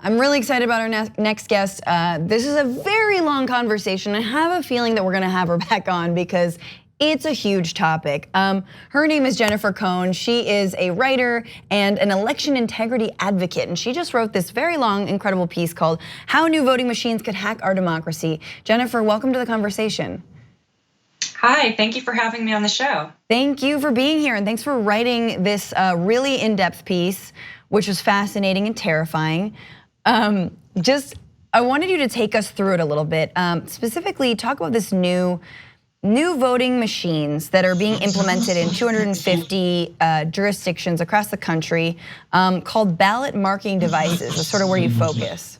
I'm really excited about our next guest. This is a very long conversation. I have a feeling that we're gonna have her back on because it's a huge topic. Her name is Jennifer Cohn. She is a writer and an election integrity advocate. And she just wrote this very long, incredible piece called How New Voting Machines Could Hack Our Democracy. Jennifer, welcome to the conversation. Hi, thank you for having me on the show. Thank you for being here and thanks for writing this really in-depth piece, which was fascinating and terrifying. I wanted you to take us through it a little bit. Specifically, talk about this new voting machines that are being implemented in 250 jurisdictions across the country, called ballot marking devices. That's sort of where you focus.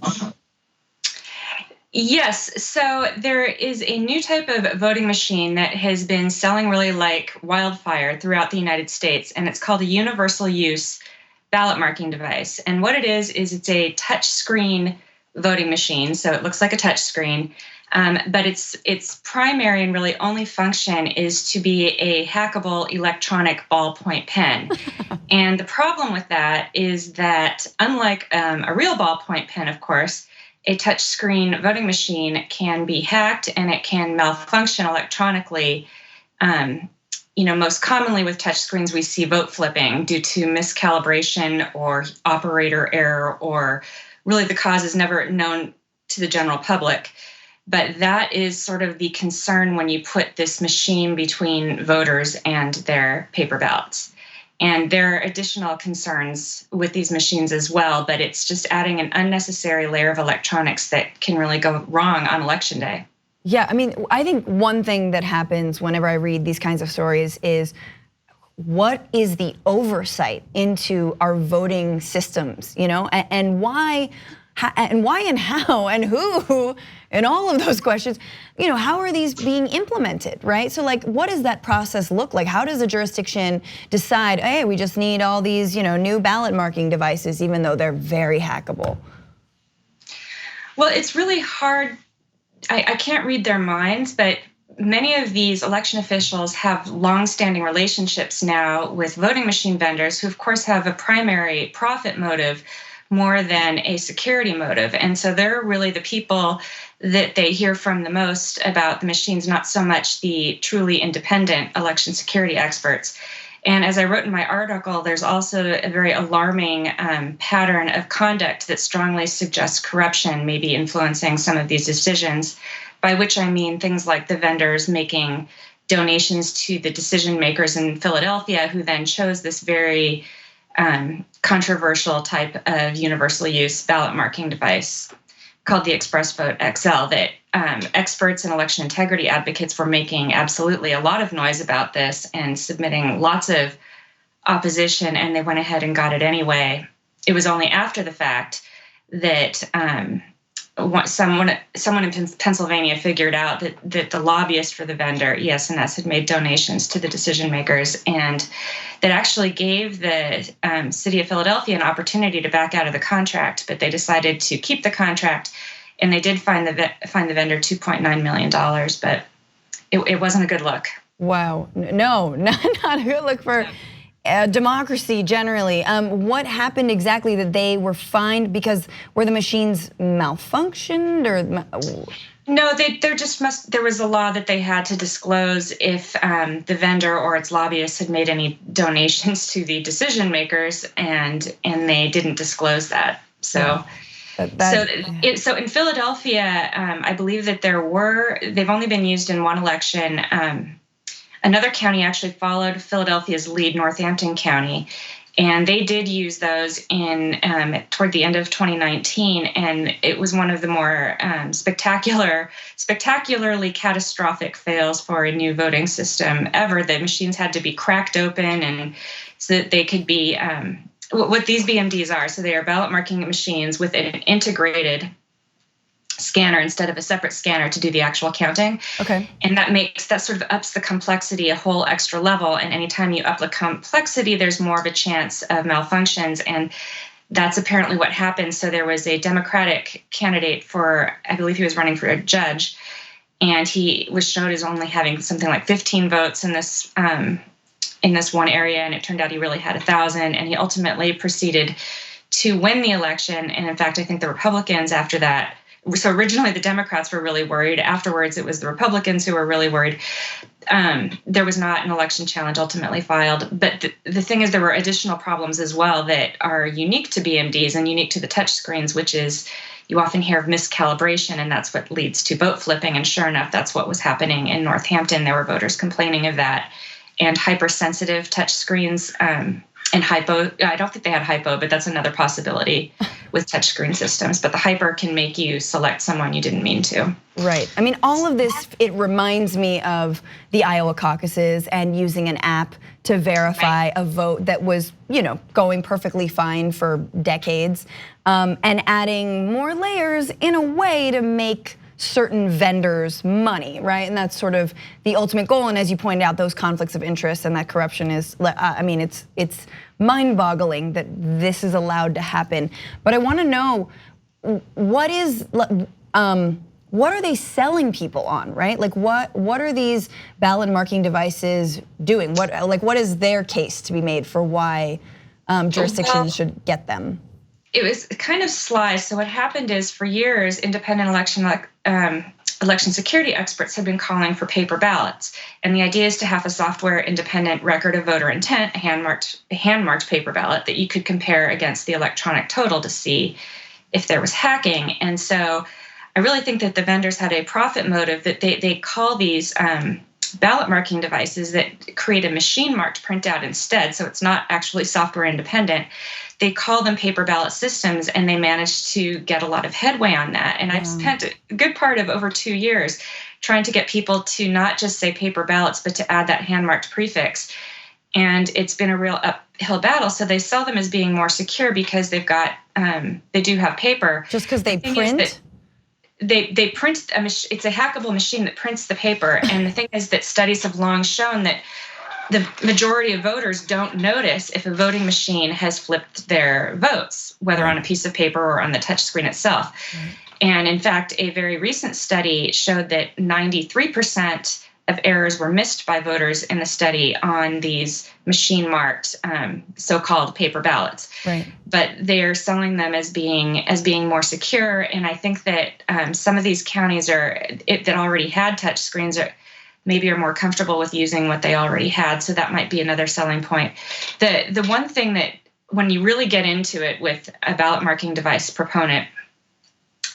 Yes, so there is a new type of voting machine that has been selling really like wildfire throughout the United States, and it's called a universal use ballot marking device. And what it is it's a touch screen voting machine, so it looks like a touch screen, but its primary and really only function is to be a hackable electronic ballpoint pen. And the problem with that is that unlike a real ballpoint pen, of course, a touch screen voting machine can be hacked and it can malfunction electronically. Most commonly with touch screens, we see vote flipping due to miscalibration or operator error, or really the cause is never known to the general public. But that is sort of the concern when you put this machine between voters and their paper ballots. And there are additional concerns with these machines as well, but it's just adding an unnecessary layer of electronics that can really go wrong on election day. Yeah, I mean, I think one thing that happens whenever I read these kinds of stories is what is the oversight into our voting systems, and why and how and who and all of those questions, how are these being implemented, right? So like, what does that process look like? How does a jurisdiction decide, hey, we just need all these, new ballot marking devices, even though they're very hackable? Well, it's really hard. I can't read their minds, but many of these election officials have longstanding relationships now with voting machine vendors who, of course, have a primary profit motive more than a security motive. And so they're really the people that they hear from the most about the machines, not so much the truly independent election security experts. And as I wrote in my article, there's also a very alarming pattern of conduct that strongly suggests corruption may be influencing some of these decisions, by which I mean things like the vendors making donations to the decision makers in Philadelphia, who then chose this very controversial type of universal use ballot marking device called the Express Vote XL that experts and election integrity advocates were making absolutely a lot of noise about this and submitting lots of opposition, and they went ahead and got it anyway. It was only after the fact that someone in Pennsylvania figured out that the lobbyist for the vendor, ES&S, had made donations to the decision makers, and that actually gave the city of Philadelphia an opportunity to back out of the contract, but they decided to keep the contract, and they did find the vendor $2.9 million, but it wasn't a good look. Wow, no, not a good look for democracy generally. What happened exactly that they were fined because were the machines malfunctioned or? No, there was a law that they had to disclose if the vendor or its lobbyists had made any donations to the decision makers, and they didn't disclose that. So. Yeah. So in Philadelphia, I believe that they've only been used in one election. Another county actually followed Philadelphia's lead, Northampton County, and they did use those toward the end of 2019, and it was one of the more spectacularly catastrophic fails for a new voting system ever. The machines had to be cracked open, and so that they could be what these BMDs are. So they are ballot marking machines with an integrated scanner instead of a separate scanner to do the actual counting. Okay. And that sort of ups the complexity a whole extra level. And anytime you up the complexity, there's more of a chance of malfunctions. And that's apparently what happened. So there was a Democratic candidate I believe he was running for a judge, and he was showed as only having something like 15 votes in this one area, and it turned out he really had 1,000, and he ultimately proceeded to win the election. And in fact, I think the Republicans after that, so originally the Democrats were really worried. Afterwards, it was the Republicans who were really worried. There was not an election challenge ultimately filed. But the thing is, there were additional problems as well that are unique to BMDs and unique to the touchscreens, which is you often hear of miscalibration, and that's what leads to vote flipping. And sure enough, that's what was happening in Northampton. There were voters complaining of that. And hypersensitive touchscreens and hypo. I don't think they had hypo, but that's another possibility with touchscreen systems. But the hyper can make you select someone you didn't mean to. Right. I mean, all of this, it reminds me of the Iowa caucuses and using an app to verify a vote that was, going perfectly fine for decades, and adding more layers in a way to make certain vendors money, right? And that's sort of the ultimate goal. And as you pointed out, those conflicts of interest and that corruption is, I mean, it's mind-boggling that this is allowed to happen. But I want to know what are they selling people on, right? Like what are these ballot marking devices doing? What is their case to be made for why jurisdictions should get them? It was kind of sly. So what happened is, for years, independent election security experts have been calling for paper ballots. And the idea is to have a software independent record of voter intent, a hand-marked paper ballot that you could compare against the electronic total to see if there was hacking. And so I really think that the vendors had a profit motive, that they call these ballot marking devices that create a machine marked printout instead. So it's not actually software independent. They call them paper ballot systems, and they managed to get a lot of headway on that. And I've spent a good part of over 2 years trying to get people to not just say paper ballots, but to add that hand-marked prefix. And it's been a real uphill battle. So they sell them as being more secure because they've got, they do have paper. Just because they print? They print, it's a hackable machine that prints the paper. And the thing is that studies have long shown that the majority of voters don't notice if a voting machine has flipped their votes, whether on a piece of paper or on the touchscreen itself. And in fact, a very recent study showed that 93% of errors were missed by voters in the study on these machine-marked so-called paper ballots. Right. But they're selling them as being more secure. And I think that some of these counties that already had touchscreens are more comfortable with using what they already had. So that might be another selling point. The one thing that, when you really get into it with a ballot marking device proponent,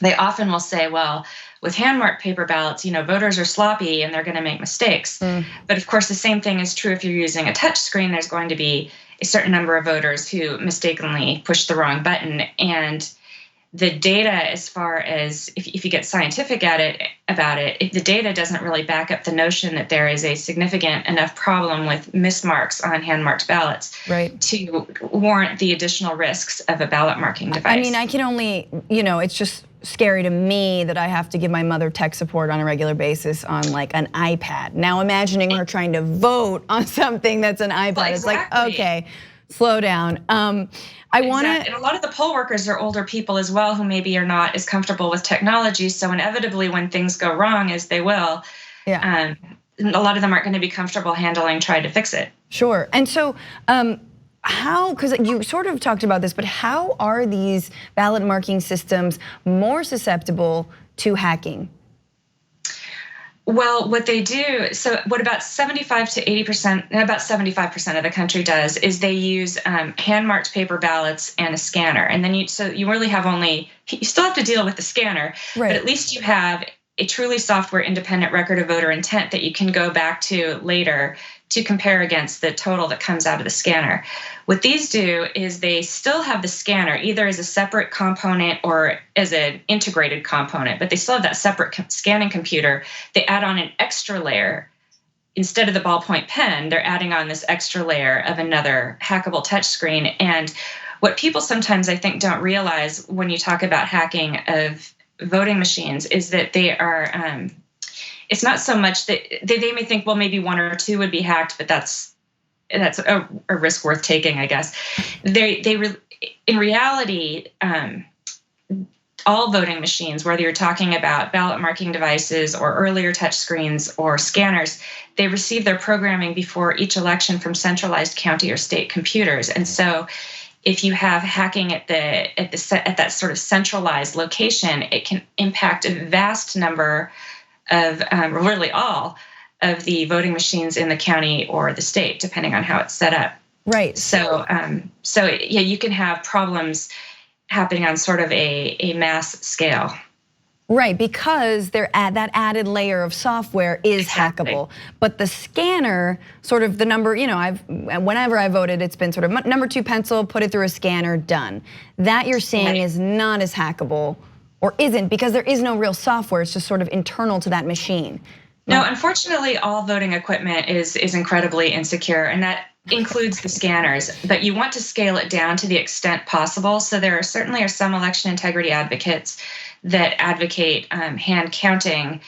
they often will say, well, with hand-marked paper ballots, voters are sloppy and they're going to make mistakes. But of course, the same thing is true if you're using a touch screen. There's going to be a certain number of voters who mistakenly push the wrong button. And the data, as far as if you get scientific about it, the data doesn't really back up the notion that there is a significant enough problem with mismarks on hand-marked ballots to warrant the additional risks of a ballot marking device. I mean, I can only, it's just scary to me that I have to give my mother tech support on a regular basis on like an iPad. Now imagining her trying to vote on something that's an iPad, well, it's like, okay, slow down. I want to. And a lot of the poll workers are older people as well, who maybe are not as comfortable with technology. So inevitably, when things go wrong, as they will, a lot of them aren't going to be comfortable handling trying to fix it. Sure. And so, how? Because you sort of talked about this, but how are these ballot marking systems more susceptible to hacking? Well, what they do, so what about 75 to 80%, about 75% of the country does, is they use hand-marked paper ballots and a scanner. And then you really have you still have to deal with the scanner, but at least you have a truly software independent record of voter intent that you can go back to later to compare against the total that comes out of the scanner. What these do is they still have the scanner either as a separate component or as an integrated component, but they still have that separate scanning computer. They add on an extra layer. Instead of the ballpoint pen, they're adding on this extra layer of another hackable touchscreen. And what people sometimes, I think, don't realize when you talk about hacking of voting machines is that they are, it's not so much that they may think, well, maybe one or two would be hacked, but that's a risk worth taking, I guess. In reality, all voting machines, whether you're talking about ballot marking devices or earlier touchscreens or scanners, they receive their programming before each election from centralized county or state computers. And so if you have hacking at that sort of centralized location, it can impact a vast number of, really all of the voting machines in the county or the state, depending on how it's set up. Right. So yeah, you can have problems happening on sort of a mass scale. Right, because that added layer of software is hackable. But the scanner, sort of the number, whenever I voted, it's been sort of number 2 pencil, put it through a scanner, done. That you're saying is not as hackable, or isn't, because there is no real software, it's just sort of internal to that machine. No, unfortunately, all voting equipment is incredibly insecure, and that includes the scanners, but you want to scale it down to the extent possible. So there certainly are some election integrity advocates that advocate hand counting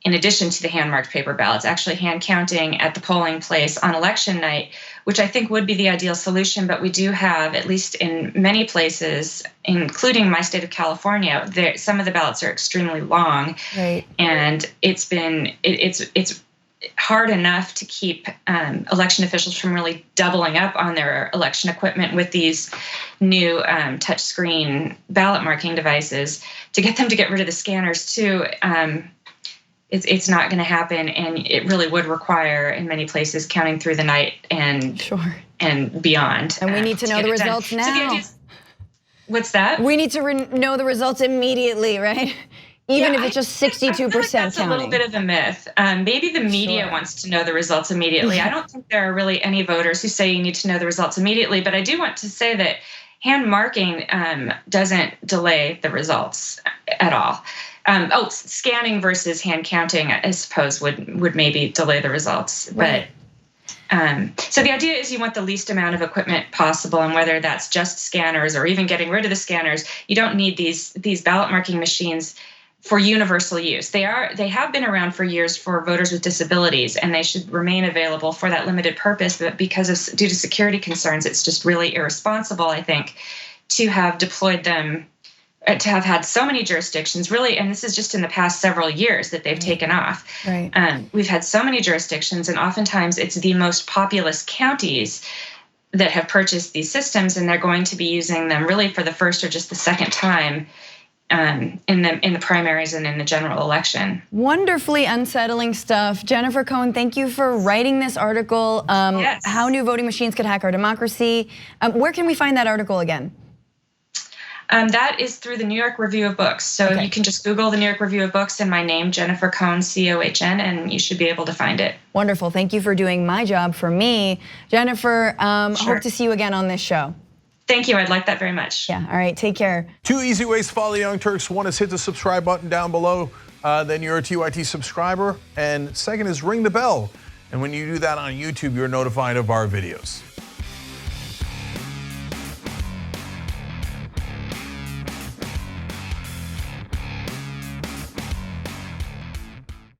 in addition to the hand-marked paper ballots, actually hand counting at the polling place on election night, which I think would be the ideal solution. But we do have, at least in many places, including my state of California, some of the ballots are extremely long, right. And it's hard enough to keep election officials from really doubling up on their election equipment with these new touchscreen ballot marking devices. To get them to get rid of the scanners too, it's not going to happen, and it really would require, in many places, counting through the night and beyond. And we need to know the results now. So the idea is, what's that? We need to know the results immediately, right? Even if it's just 62% I feel like that's counting. a little bit of a myth. Maybe the media wants to know the results immediately. I don't think there are really any voters who say you need to know the results immediately, but I do want to say that hand marking doesn't delay the results at all. Scanning versus hand counting, I suppose, would maybe delay the results. Right. But so the idea is you want the least amount of equipment possible, and whether that's just scanners or even getting rid of the scanners, you don't need these ballot marking machines for universal use. They have been around for years for voters with disabilities, and they should remain available for that limited purpose. But due to security concerns, it's just really irresponsible, I think, to have deployed them, to have had so many jurisdictions, really, and this is just in the past several years that they've taken off. Right. We've had so many jurisdictions, and oftentimes it's the most populous counties that have purchased these systems, and they're going to be using them really for the first or just the second time in the primaries and in the general election. Wonderfully unsettling stuff. Jennifer Cohn, thank you for writing this article. Yes. How new voting machines could hack our democracy. Where can we find that article again? That is through the New York Review of Books. So you can just Google the New York Review of Books and my name, Jennifer Cohn, C-O-H-N, and you should be able to find it. Wonderful. Thank you for doing my job for me. Jennifer, hope to see you again on this show. Thank you. I'd like that very much. Yeah. All right. Take care. 2 easy ways to follow the Young Turks. One is hit the subscribe button down below. Then you're a TYT subscriber. And second is ring the bell. And when you do that on YouTube, you're notified of our videos.